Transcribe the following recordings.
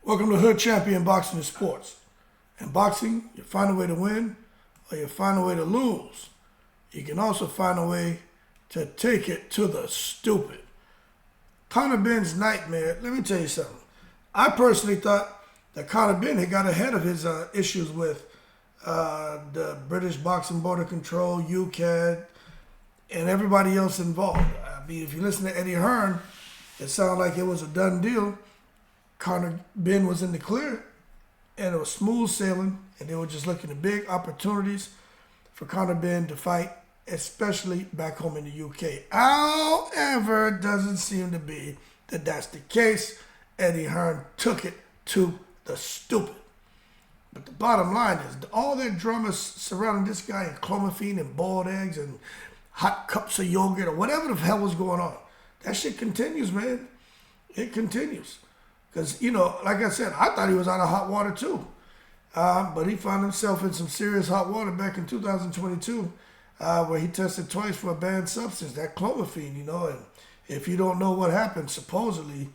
Welcome to Hood Champion Boxing and Sports. In boxing, you find a way to win or you find a way to lose. You can also find a way to take it to the stupid. Conor Benn's nightmare, let me tell you something. I personally thought that Conor Benn had got ahead of his issues with the British Boxing Board of Control, UKAD, and everybody else involved. I mean, if you listen to Eddie Hearn, it sounded like it was a done deal. Conor Benn was in the clear, and it was smooth sailing, and they were just looking at big opportunities for Conor Benn to fight, especially back home in the UK. However, it doesn't seem to be that that's the case. Eddie Hearn took it to the stupid. But the bottom line is, all that drama surrounding this guy and clomiphene and boiled eggs and hot cups of yogurt or whatever the hell was going on, that shit continues, man. It continues. Because, you know, like I said, I thought he was out of hot water too. But he found himself in some serious hot water back in 2022 where he tested twice for a banned substance, that clomiphene, you know. And if you don't know what happened, supposedly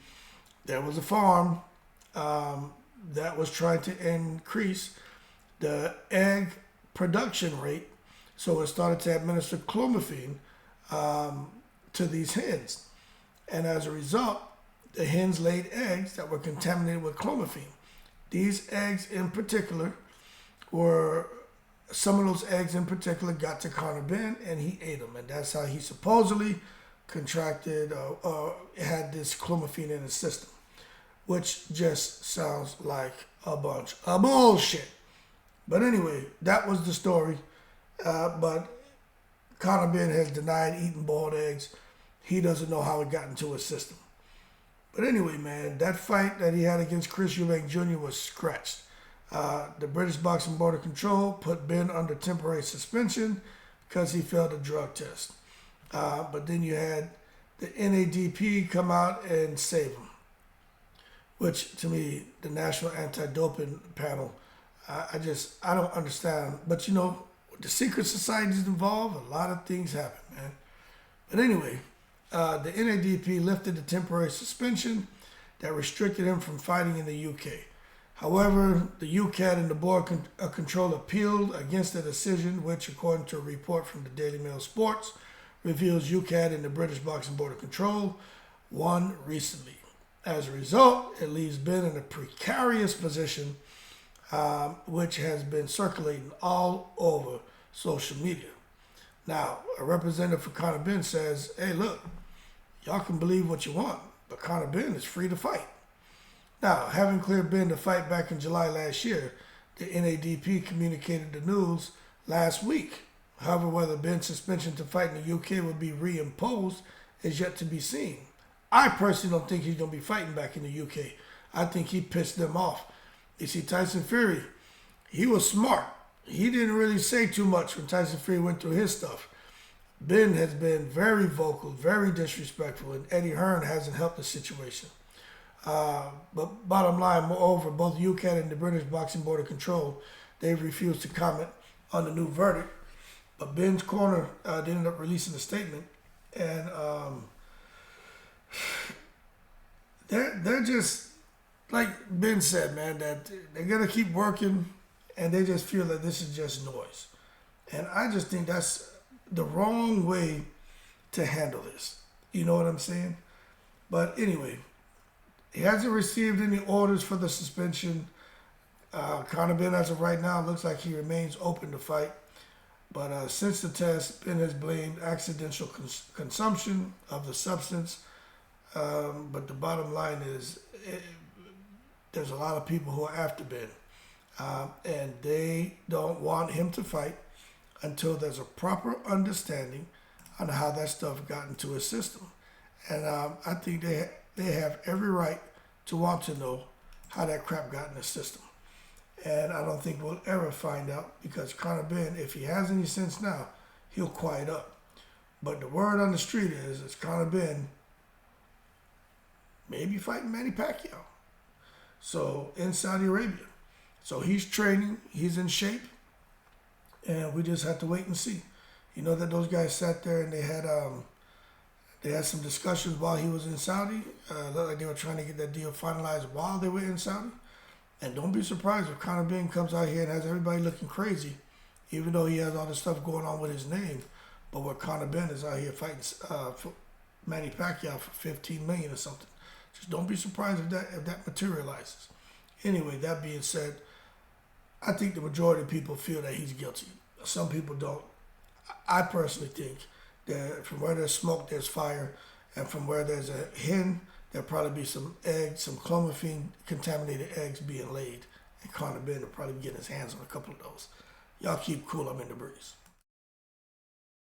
there was a farm that was trying to increase the egg production rate. So it started to administer clomiphene to these hens. And as a result, the hens laid eggs that were contaminated with clomiphene. These eggs in particular some of those eggs in particular got to Conor Benn and he ate them. And that's how he supposedly contracted or had this clomiphene in his system, which just sounds like a bunch of bullshit. But anyway, that was the story. But Conor Benn has denied eating boiled eggs. He doesn't know how it got into his system. But anyway, man, that fight that he had against Chris Eubank Jr. was scratched. The British Boxing Board of Control put Benn under temporary suspension because he failed a drug test. But then you had the NADP come out and save him, which to me, the National Anti-Doping Panel, I don't understand. But you know, with the secret societies involved, a lot of things happen, man. But anyway, the NADP lifted the temporary suspension that restricted him from fighting in the UK. However, the UKAD and the Board of Control appealed against the decision, which, according to a report from the Daily Mail Sports, reveals UKAD and the British Boxing Board of Control won recently. As a result, it leaves Benn in a precarious position, which has been circulating all over social media. Now, a representative for Conor Benn says, hey, look, y'all can believe what you want, but Conor Benn is free to fight. Now, having cleared Benn to fight back in July last year, the NADP communicated the news last week. However, whether Benn's suspension to fight in the UK will be reimposed is yet to be seen. I personally don't think he's going to be fighting back in the UK. I think he pissed them off. You see, Tyson Fury, he was smart. He didn't really say too much when Tyson Fury went through his stuff. Benn has been very vocal, very disrespectful, and Eddie Hearn hasn't helped the situation. But bottom line, moreover, both UKAD and the British Boxing Board of Control, they've refused to comment on the new verdict. But Benn's corner they ended up releasing a statement, and they're just, like Ben said, man, that they're gonna keep working, and they just feel that this is just noise. And I just think that's the wrong way to handle this. You know what I'm saying? But anyway, he hasn't received any orders for the suspension. Conor Benn, as of right now, looks like he remains open to fight. But since the test, Benn has blamed accidental consumption of the substance. But the bottom line is, there's a lot of people who are after Benn. And they don't want him to fight until there's a proper understanding on how that stuff got into his system. And I think they have every right to want to know how that crap got in the system. And I don't think we'll ever find out, because Conor Benn, if he has any sense now, he'll quiet up. But the word on the street is Conor Benn maybe fighting Manny PACQUIAO. So in Saudi Arabia. So he's training, he's in shape, and we just have to wait and see. You know that those guys sat there and they had some discussions while he was in Saudi. Looked like they were trying to get that deal finalized while they were in Saudi. And don't be surprised if Conor Benn comes out here and has everybody looking crazy, even though he has all this stuff going on with his name. But what Conor Benn is out here fighting for Manny Pacquiao for $15 million or something. Just don't be surprised if that materializes. Anyway, that being said, I think the majority of people feel that he's guilty. Some people don't. I personally think that from where there's smoke, there's fire, and from where there's a hen, there'll probably be some eggs, some clomiphene contaminated eggs being laid, and Conor Benn will probably be getting his hands on a couple of those. Y'all keep cool. I'm in the breeze.